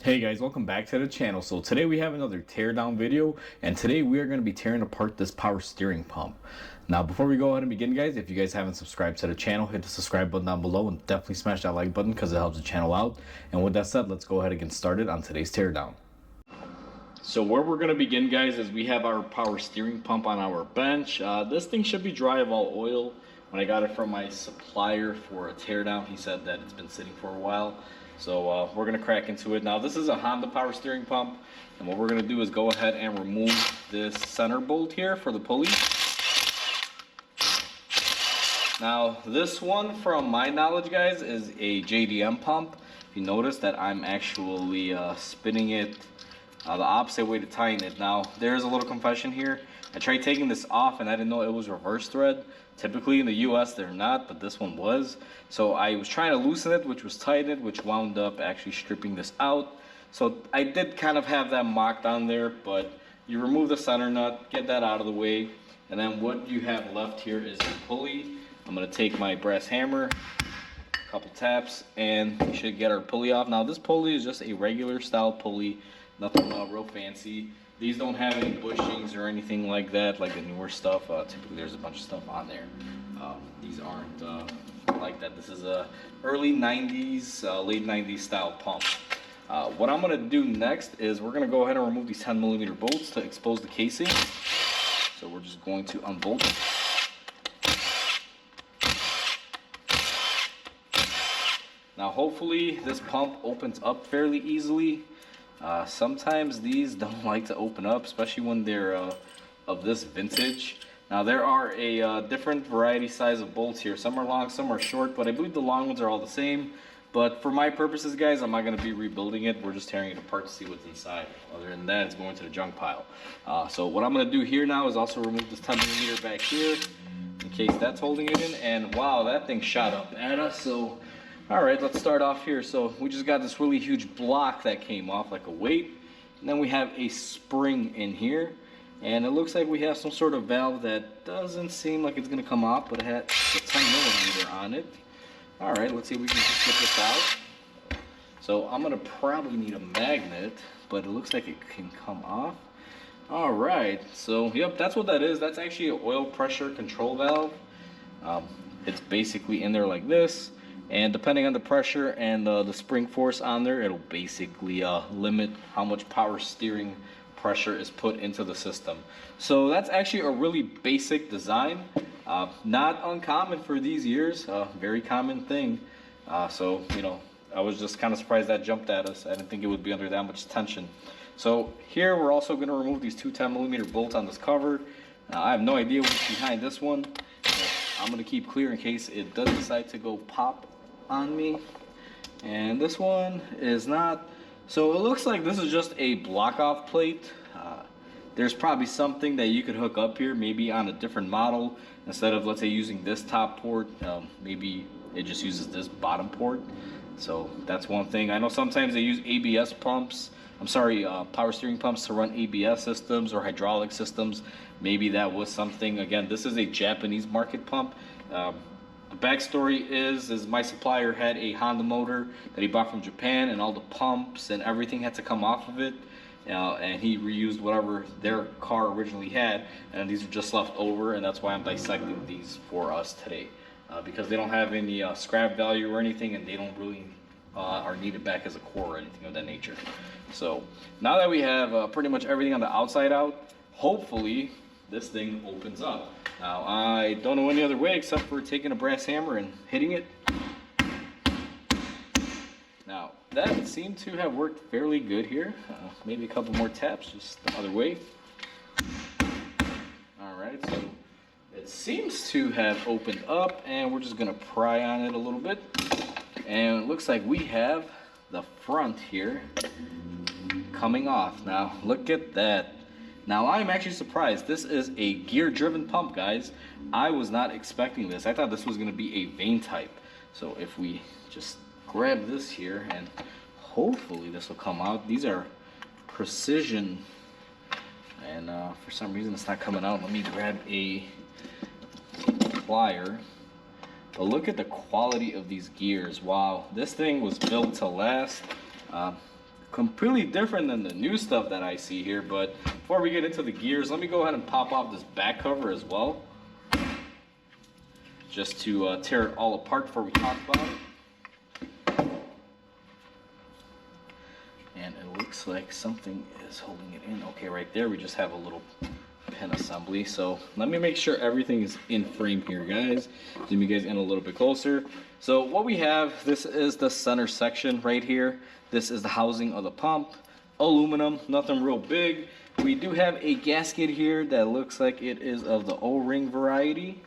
Hey guys, welcome back to the channel. So today we have another teardown video, and today we are going to be tearing apart this power steering pump. Now before we go ahead and begin, guys, if you guys haven't subscribed to the channel, hit the subscribe button down below and definitely smash that like button because it helps the channel out. And with that said, let's go ahead and get started on today's teardown. So where we're going to begin, guys, is we have our power steering pump on our bench. This thing should be dry of all oil. When I got it from my supplier for a teardown, he said that it's been sitting for a while. So we're going to crack into it. Now this is a Honda power steering pump, and what we're going to do is go ahead and remove this center bolt here for the pulley. Now this one, from my knowledge, guys, is a JDM pump. If you notice that I'm actually spinning it the opposite way to tighten it. Now there's a little confession here. I tried taking this off and I didn't know it was reverse thread. Typically in the US they're not, but this one was. So I was trying to loosen it, which was tightened, which wound up actually stripping this out. So I did kind of have that mocked on there, but you remove the center nut, get that out of the way, and then what you have left here is a pulley. I'm going to take my brass hammer, a couple taps, and we should get our pulley off. Now this pulley is just a regular style pulley, nothing real fancy. These don't have any bushings or anything like that, like the newer stuff. Typically there's a bunch of stuff on there. These aren't like that. This is a early 90s, late 90s style pump. What I'm going to do next is we're going to go ahead and remove these 10mm bolts to expose the casing. So we're just going to unbolt it. Now hopefully this pump opens up fairly easily. Sometimes these don't like to open up, especially when they're of this vintage. Now there are a different variety size of bolts here. Some are long, some are short, but I believe the long ones are all the same. But for my purposes, guys, I'm not going to be rebuilding it. We're just tearing it apart to see what's inside. Other than that, it's going to the junk pile. So what I'm going to do here now is also remove this 10mm back here in case that's holding it in. And wow, that thing shot up at us. So all right, let's start off here. So we just got this really huge block that came off like a weight. And then we have a spring in here. And it looks like we have some sort of valve that doesn't seem like it's going to come off, but it has a 10mm on it. All right, let's see if we can just get this out. So I'm going to probably need a magnet, but it looks like it can come off. All right, so yep, that's what that is. That's actually an oil pressure control valve. It's basically in there like this. And depending on the pressure and the spring force on there, it'll basically limit how much power steering pressure is put into the system. So that's actually a really basic design. Not uncommon for these years, very common thing. So, you know, I was just kind of surprised that jumped at us. I didn't think it would be under that much tension. So here we're also going to remove these two 10mm bolts on this cover. I have no idea what's behind this one. I'm going to keep clear in case it does decide to go pop on me. And this one is not. So it looks like this is just a block off plate. There's probably something that you could hook up here, maybe on a different model. Instead of, let's say, using this top port, maybe it just uses this bottom port. So that's one thing. I know sometimes they use ABS pumps, power steering pumps to run ABS systems or hydraulic systems. Maybe that was something. Again, this is a Japanese market pump. The backstory is my supplier had a Honda motor that he bought from Japan, and all the pumps and everything had to come off of it. And he reused whatever their car originally had, and these are just left over, and that's why I'm dissecting these for us today. Because they don't have any scrap value or anything, and they don't really are needed back as a core or anything of that nature. So now that we have pretty much everything on the outside out, hopefully this thing opens up. Now I don't know any other way except for taking a brass hammer and hitting it. Now that seemed to have worked fairly good here. Maybe a couple more taps just the other way. Alright, so it seems to have opened up, and we're just going to pry on it a little bit. And it looks like we have the front here coming off. Now look at that. Now I'm actually surprised. This is a gear driven pump, guys. I was not expecting this. I thought this was going to be a vane type. So if we just grab this here, and hopefully this will come out. These are precision, and for some reason it's not coming out. Let me grab a plier. But look at the quality of these gears. Wow, this thing was built to last. completely different than the new stuff that I see here. But before we get into the gears, let me go ahead and pop off this back cover as well, just to tear it all apart before we talk about it. And it looks like something is holding it in. Okay, right there we just have a little pin assembly. So let me make sure everything is in frame here, guys. Zoom you guys in a little bit closer. So what we have, this is the center section right here. This is the housing of the pump. Aluminum, nothing real big. We do have a gasket here that looks like it is of the O-ring variety.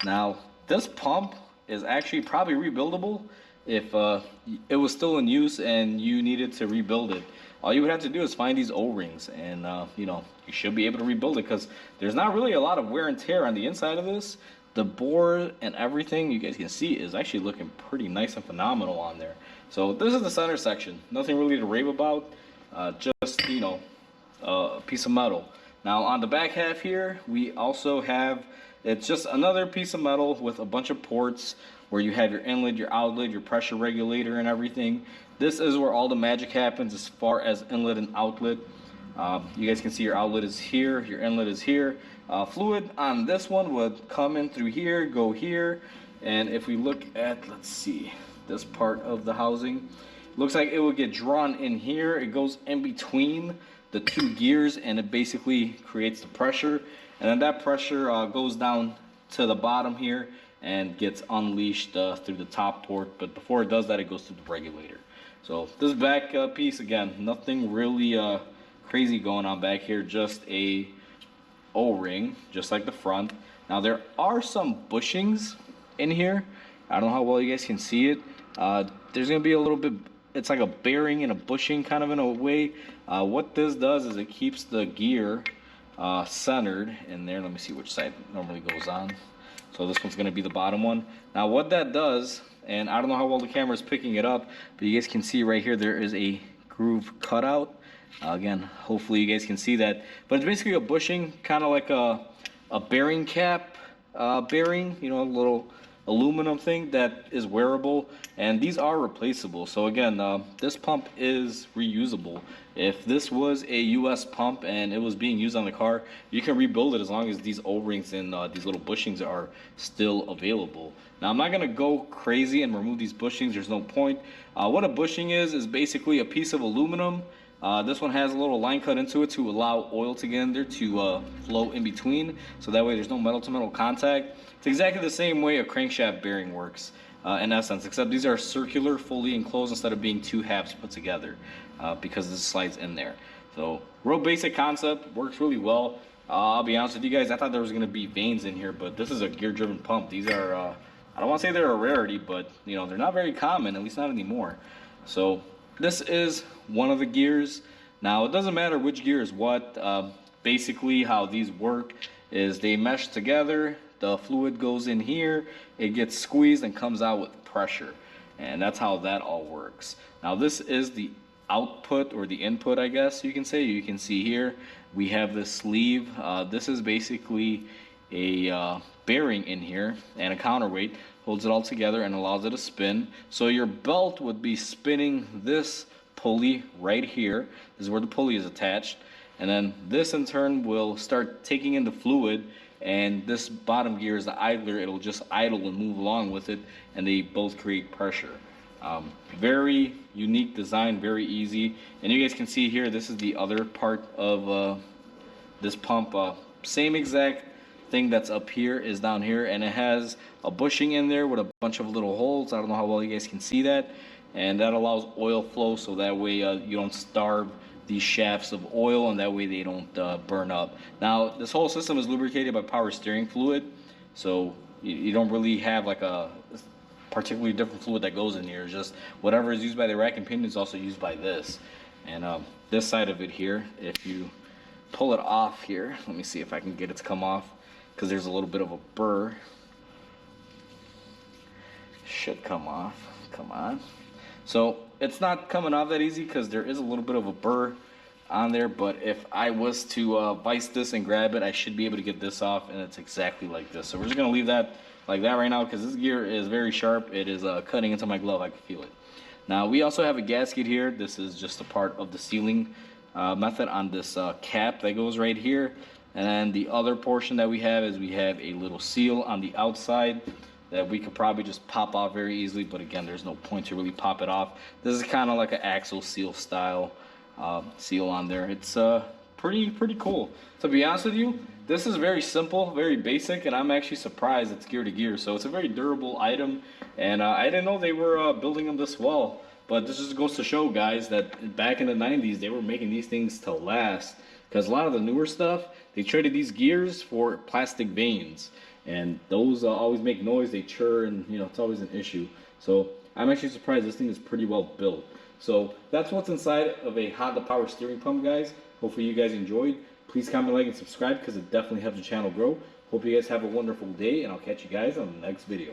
Now, this pump is actually probably rebuildable if it was still in use and you needed to rebuild it. All you would have to do is find these O-rings, and you know, you should be able to rebuild it, because there's not really a lot of wear and tear on the inside of this. The bore and everything you guys can see is actually looking pretty nice and phenomenal on there. So this is the center section. Nothing really to rave about. Just, you know, a piece of metal. Now on the back half here, we also have, it's just another piece of metal with a bunch of ports where you have your inlet, your outlet, your pressure regulator and everything. This is where all the magic happens as far as inlet and outlet. You guys can see your outlet is here, your inlet is here. Fluid on this one would come in through here, go here, and if we look at, let's see, this part of the housing, looks like it would get drawn in here. It goes in between the two gears, and it basically creates the pressure, and then that pressure goes down to the bottom here and gets unleashed through the top port. But before it does that, it goes through the regulator. So this back piece, again, nothing really crazy going on back here, just a O-ring, just like the front. Now there are some bushings in here. I don't know how well you guys can see it. There's gonna be a little bit, it's like a bearing and a bushing kind of in a way. What this does is it keeps the gear centered in there. Let me see which side it normally goes on. So this one's gonna be the bottom one. Now what that does, and I don't know how well the camera is picking it up, but you guys can see right here there is a groove cutout. Again, hopefully you guys can see that, but it's basically a bushing, kind of like a bearing cap bearing, you know, a little aluminum thing that is wearable, and these are replaceable. So again, this pump is reusable. If this was a US pump and it was being used on the car, you can rebuild it as long as these O-rings and these little bushings are still available. Now I'm not gonna go crazy and remove these bushings, there's no point. What a bushing is basically a piece of aluminum. This one has a little line cut into it to allow oil to get in there to flow in between, so that way there's no metal to metal contact. It's exactly the same way a crankshaft bearing works in essence, except these are circular, fully enclosed instead of being two halves put together, because this slides in there. So real basic concept, works really well. I'll be honest with you guys, I thought there was going to be vanes in here, but this is a gear driven pump. These are, I don't want to say they're a rarity, but you know, they're not very common, at least not anymore. So this is one of the gears. Now it doesn't matter which gear is what. Basically how these work is they mesh together, the fluid goes in here, it gets squeezed and comes out with pressure, and that's how that all works. Now this is the output, or the input I guess you can say. You can see here we have this sleeve. This is basically a bearing in here, and a counterweight holds it all together and allows it to spin. So your belt would be spinning this pulley right here. This is where the pulley is attached, and then this in turn will start taking in the fluid, and this bottom gear is the idler. It'll just idle and move along with it, and they both create pressure. Very unique design, very easy. And you guys can see here, this is the other part of this pump. Same exact thing that's up here is down here, and it has a bushing in there with a bunch of little holes. I don't know how well you guys can see that, and that allows oil flow, so that way you don't starve these shafts of oil, and that way they don't burn up. Now this whole system is lubricated by power steering fluid, so you don't really have like a particularly different fluid that goes in here. It's just whatever is used by the rack and pinion is also used by this. And this side of it here, if you pull it off here, let me see if I can get it to come off, because there's a little bit of a burr. Should come off. Come on. So it's not coming off that easy because there is a little bit of a burr on there, but if I was to vise this and grab it, I should be able to get this off, and it's exactly like this. So we're just going to leave that like that right now, because this gear is very sharp. It is cutting into my glove. I can feel it. Now we also have a gasket here. This is just a part of the sealing method on this cap that goes right here. And then the other portion that we have is we have a little seal on the outside that we could probably just pop off very easily, but again, there's no point to really pop it off. This is kind of like an axle seal style seal on there. It's pretty cool. To be honest with you, this is very simple, very basic, and I'm actually surprised it's gear to gear. So it's a very durable item, and I didn't know they were building them this well. But this just goes to show, guys, that back in the 90s, they were making these things to last. Because a lot of the newer stuff, they traded these gears for plastic vanes. And those always make noise, they churn, and you know, it's always an issue. So I'm actually surprised this thing is pretty well built. So that's what's inside of a Honda power steering pump, guys. Hopefully you guys enjoyed. Please comment, like, and subscribe because it definitely helps the channel grow. Hope you guys have a wonderful day, and I'll catch you guys on the next video.